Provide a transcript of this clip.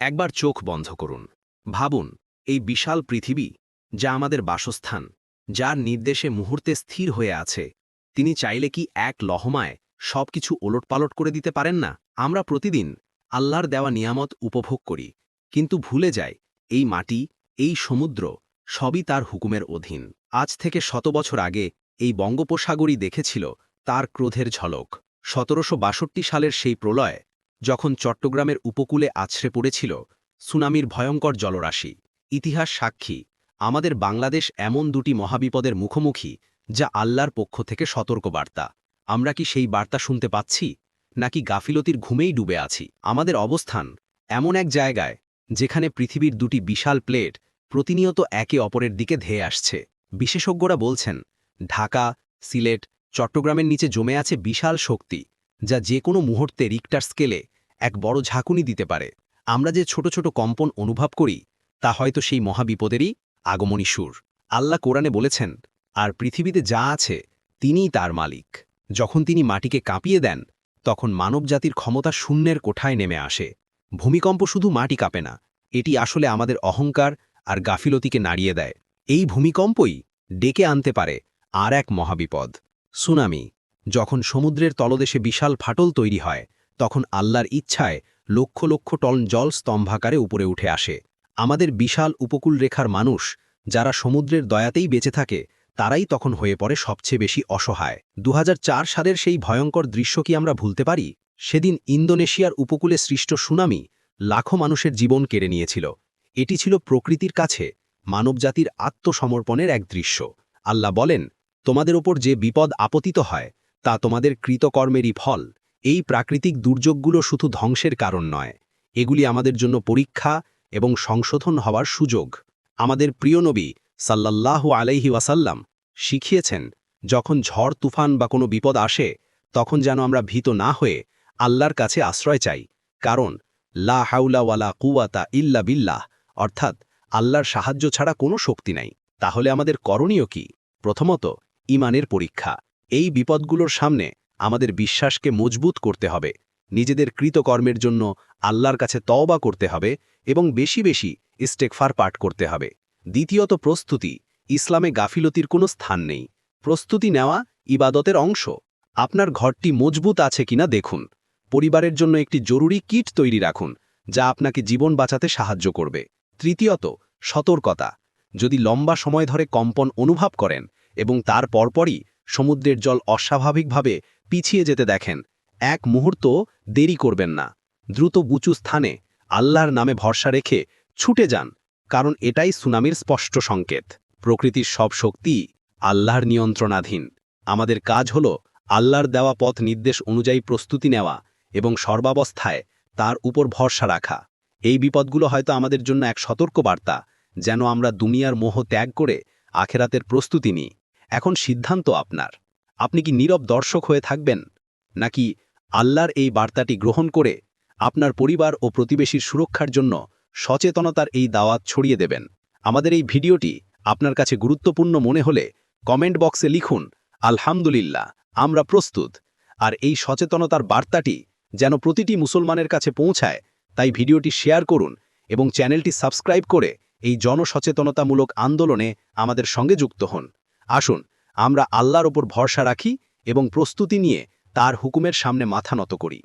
একবার চোখ বন্ধ করুন। ভাবুন, এই বিশাল পৃথিবী, যা আমাদের বাসস্থান, যার নির্দেশে মুহূর্তে স্থির হয়ে আছে, তিনি চাইলে কি এক লহমায় সবকিছু ওলটপালট করে দিতে পারেন না? আমরা প্রতিদিন আল্লাহর দেওয়া নিয়ামত উপভোগ করি, কিন্তু ভুলে যাই এই মাটি, এই সমুদ্র সবই তার হুকুমের অধীন। আজ থেকে ১০০ বছর আগে এই বঙ্গোপসাগরই দেখেছিল তার ক্রোধের ঝলক। ১৭৬২ সালের সেই প্রলয়, যখন চট্টগ্রামের উপকূলে আছড়ে পড়েছিল সুনামির ভয়ঙ্কর জলরাশি। ইতিহাস সাক্ষী, আমাদের বাংলাদেশ এমন দুটি মহাবিপদের মুখোমুখি, যা আল্লাহর পক্ষ থেকে সতর্কবার্তা। আমরা কি সেই বার্তা শুনতে পাচ্ছি, নাকি গাফিলতির ঘুমেই ডুবে আছি? আমাদের অবস্থান এমন এক জায়গায়, যেখানে পৃথিবীর দুটি বিশাল প্লেট প্রতিনিয়ত একে অপরের দিকে ধেয়ে আসছে। বিশেষজ্ঞরা বলছেন, ঢাকা, সিলেট, চট্টগ্রামের নিচে জমে আছে বিশাল শক্তি, যা যে কোনো মুহূর্তে রিক্টার স্কেলে এক বড় ঝাঁকুনি দিতে পারে। আমরা যে ছোট ছোট কম্পন অনুভব করি, তা হয়তো সেই মহাবিপদেরই আগমনী সুর। আল্লাহ কোরআনে বলেছেন, আর পৃথিবীতে যা আছে তিনিই তার মালিক। যখন তিনি মাটিকে কাঁপিয়ে দেন, তখন মানবজাতির ক্ষমতা শূন্যের কোঠায় নেমে আসে। ভূমিকম্প শুধু মাটি কাঁপে না, এটি আসলে আমাদের অহংকার আর গাফিলতিকে নাড়িয়ে দেয়। এই ভূমিকম্পই ডেকে আনতে পারে আর এক মহাবিপদ, সুনামি। যখন সমুদ্রের তলদেশে বিশাল ফাটল তৈরি হয়, তখন আল্লাহর ইচ্ছায় লক্ষ লক্ষ টন জল স্তম্ভাকারে উপরে উঠে আসে। আমাদের বিশাল উপকূল রেখার মানুষ, যারা সমুদ্রের দয়াতেই বেঁচে থাকে, তারাই তখন হয়ে পড়ে সবচেয়ে বেশি অসহায়। ২০০৪ সালের সেই ভয়ঙ্কর দৃশ্য কি আমরা ভুলতে পারি? সেদিন ইন্দোনেশিয়ার উপকূলে সৃষ্ট সুনামি লাখো মানুষের জীবন কেড়ে নিয়েছিল। এটি ছিল প্রকৃতির কাছে মানবজাতির আত্মসমর্পণের এক দৃশ্য। আল্লাহ বলেন, তোমাদের ওপর যে বিপদ আপতিত হয়, তা তোমাদের কৃতকর্মেরই ফল। এই প্রাকৃতিক দুর্যোগগুলো শুধু ধ্বংসের কারণ নয়, এগুলি আমাদের জন্য পরীক্ষা এবং সংশোধন হওয়ার সুযোগ। আমাদের প্রিয় নবী সাল্লাল্লাহু আলাইহি ওয়াসাল্লাম শিখিয়েছেন, যখন ঝড় তুফান বা কোনো বিপদ আসে, তখন যেন আমরা ভীত না হয়ে আল্লাহর কাছে আশ্রয় চাই। কারণ লা হাওলা ওয়ালা কুওয়াতা ইল্লা বিল্লাহ, অর্থাৎ আল্লাহর সাহায্য ছাড়া কোনো শক্তি নাই। তাহলে আমাদের করণীয় কি? প্রথমত, ঈমানের পরীক্ষা। এই বিপদগুলোর সামনে আমাদের বিশ্বাসকে মজবুত করতে হবে, নিজেদের কৃতকর্মের জন্য আল্লাহর কাছে তওবা করতে হবে এবং বেশি বেশি ইস্তেগফার পাঠ করতে হবে। দ্বিতীয়ত, প্রস্তুতি। ইসলামে গাফিলতির কোনো স্থান নেই। প্রস্তুতি নেওয়া ইবাদতের অংশ। আপনার ঘরটি মজবুত আছে কিনা দেখুন। পরিবারের জন্য একটি জরুরি কিট তৈরি রাখুন, যা আপনাকে জীবন বাঁচাতে সাহায্য করবে। তৃতীয়ত, সতর্কতা। যদি লম্বা সময় ধরে কম্পন অনুভব করেন এবং তার পরপরই সমুদ্রের জল অস্বাভাবিকভাবে পিছিয়ে যেতে দেখেন, এক মুহূর্ত দেরি করবেন না। দ্রুত উঁচু স্থানে আল্লাহর নামে ভরসা রেখে ছুটে যান, কারণ এটাই সুনামির স্পষ্ট সংকেত। প্রকৃতির সব শক্তি আল্লাহর নিয়ন্ত্রণাধীন। আমাদের কাজ হল আল্লাহর দেওয়া পথ নির্দেশ অনুযায়ী প্রস্তুতি নেওয়া এবং সর্বাবস্থায় তার উপর ভরসা রাখা। এই বিপদগুলো হয়তো আমাদের জন্য এক সতর্কবার্তা, যেন আমরা দুনিয়ার মোহ ত্যাগ করে আখেরাতের প্রস্তুতি নিই। এখন সিদ্ধান্ত আপনার। আপনি কি নীরব দর্শক হয়ে থাকবেন, নাকি আল্লাহর এই বার্তাটি গ্রহণ করে আপনার পরিবার ও প্রতিবেশীর সুরক্ষার জন্য সচেতনতার এই দাওয়াত ছড়িয়ে দেবেন? আমাদের এই ভিডিওটি আপনার কাছে গুরুত্বপূর্ণ মনে হলে কমেন্ট বক্সে লিখুন, আলহামদুলিল্লাহ, আমরা প্রস্তুত। আর এই সচেতনতার বার্তাটি যেন প্রতিটি মুসলমানের কাছে পৌঁছায়, তাই ভিডিওটি শেয়ার করুন এবং চ্যানেলটি সাবস্ক্রাইব করে এই জনসচেতনতামূলক আন্দোলনে আমাদের সঙ্গে যুক্ত হন। আসুন আমরা আল্লাহর ওপর ভরসা রাখি এবং প্রস্তুতি নিয়ে তার হুকুমের সামনে মাথা নত করি।